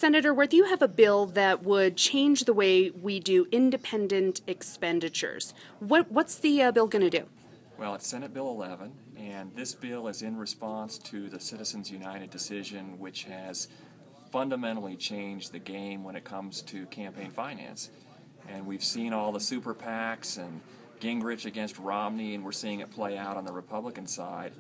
Senator Wirth, you have a bill that would change the way we do independent expenditures. What's the bill going to do? Well, it's Senate Bill 11, and this bill is in response to the Citizens United decision, which has fundamentally changed the game when it comes to campaign finance. And we've seen all the super PACs and Gingrich against Romney, and we're seeing it play out on the Republican side.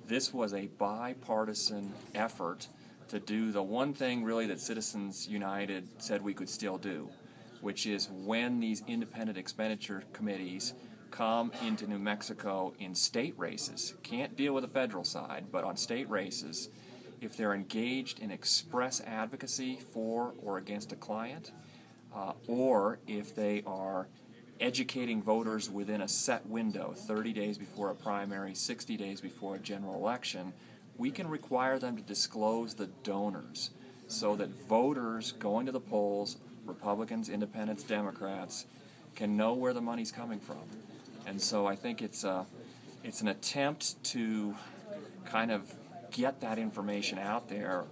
This was a bipartisan effort to do the one thing really that Citizens United said we could still do, which is when these independent expenditure committees come into New Mexico in state races, can't deal with the federal side, but on state races, if they're engaged in express advocacy for or against a client, or if they are educating voters within a set window, 30 days before a primary, 60 days before a general election, we can require them to disclose the donors so that voters going to the polls, Republicans, Independents, Democrats, can know where the money's coming from. And so I think it's an attempt to kind of get that information out there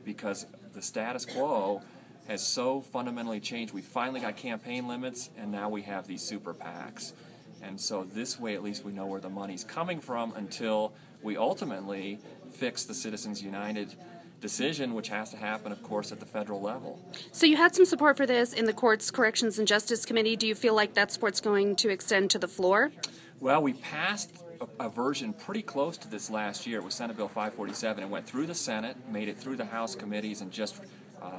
because the status quo has so fundamentally changed. We finally got campaign limits, and now we have these super PACs. And so this way, at least we know where the money's coming from until we ultimately fix the Citizens United decision, which has to happen, of course, at the federal level. So you had some support for this in the Courts, Corrections, and Justice Committee. Do you feel like that support's going to extend to the floor? Well, we passed a version pretty close to this last year. It was Senate Bill 547. It went through the Senate, made it through the House committees, and just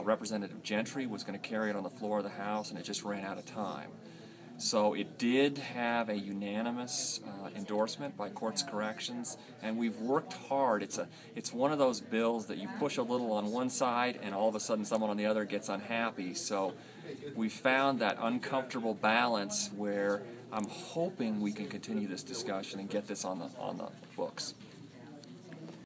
Representative Gentry was going to carry it on the floor of the House, and it just ran out of time. So it did have a unanimous endorsement by Courts Corrections, and we've worked hard. It's one of those bills that you push a little on one side, and all of a sudden someone on the other gets unhappy. So we found that uncomfortable balance where I'm hoping we can continue this discussion and get this on the books.